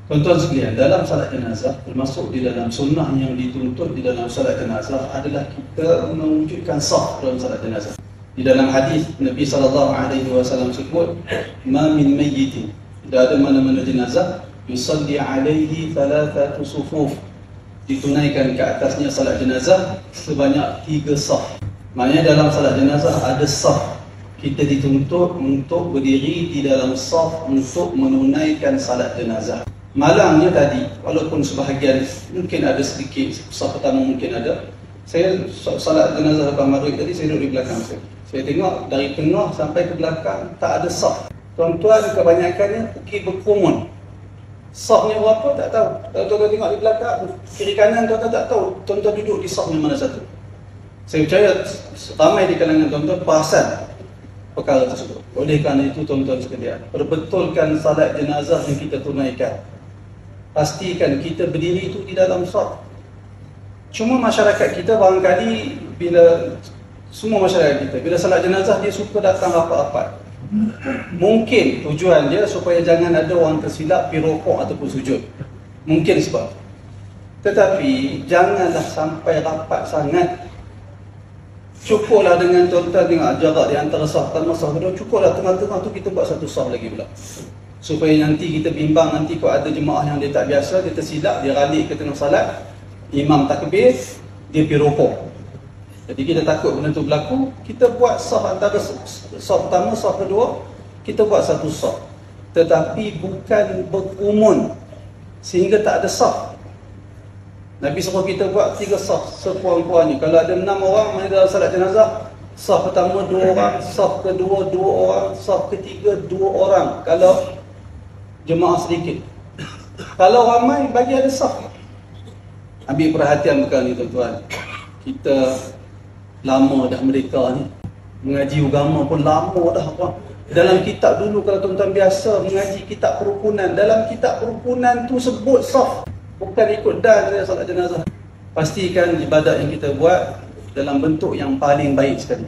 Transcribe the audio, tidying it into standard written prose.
Tuan-tuan sekalian, dalam salat jenazah, termasuk di dalam sunnah yang dituntut di dalam salat jenazah adalah kita mewujudkan saf dalam salat jenazah. Di dalam hadis Nabi SAW sebut, "Ma min mayyitin", tidak ada mana-mana jenazah, "yusalli alaihi thalathatu sufuf", ditunaikan ke atasnya salat jenazah sebanyak 3 saf. Maknanya dalam salat jenazah ada saf. Kita dituntut untuk berdiri di dalam saf untuk menunaikan salat jenazah. Malangnya tadi, walaupun sebahagian mungkin ada sedikit, saf pertama mungkin ada, saya salat jenazah lepas maghrib tadi, saya duduk di belakang saya tengok dari tengah sampai ke belakang tak ada saf. Tuan-tuan kebanyakannya pergi berkerumun. Safnya berapa tak tahu. Kalau tuan-tuan tengok di belakang, kiri kanan tuan-tuan tak tahu tuan-tuan duduk di saf yang mana satu. Saya percaya ramai di kalangan tuan-tuan perasan perkara tersebut. Oleh kerana itu tuan-tuan sekalian, perbetulkan salat jenazah yang kita tunaikan. Pastikan kita berdiri itu di dalam saf. Cuma masyarakat kita barangkali semua masyarakat kita bila salat jenazah dia suka datang rapat-rapat. Mungkin tujuan dia supaya jangan ada orang tersilap pergi rokok ataupun sujud. Mungkin sebab. Tetapi janganlah sampai rapat sangat. Cukuplah dengan tuan-tuan tengok jarak di antara saf pertama saf kedua, cukuplah tengah-tengah tu kita buat satu saf lagi pula. Supaya nanti kita bimbang, nanti kalau ada jemaah yang dia tak biasa, dia tersilap, dia ralik ke tengah salat, imam takbir, dia pergi rokok. Jadi kita takut benda tu berlaku, kita buat saf antara saf pertama, saf kedua, kita buat satu saf. Tetapi bukan berkerumun sehingga tak ada saf. Nabi suruh kita buat 3 saf sekurang-kurangnya. Kalau ada 6 orang main dalam salat jenazah, saf pertama 2 orang, saf kedua 2 orang, saf ketiga 2 orang. Kalau jemaah sedikit, kalau ramai bagi ada saf. Ambil perhatian perkara ni tuan-tuan. Kita lama dah merdeka ni, mengaji agama pun lama dah. Dalam kitab dulu kalau tuan-tuan biasa mengaji kitab kerukunan, dalam kitab kerukunan tu sebut saf, bukan ikut dan salat jenazah. Pastikan ibadat yang kita buat dalam bentuk yang paling baik sekali.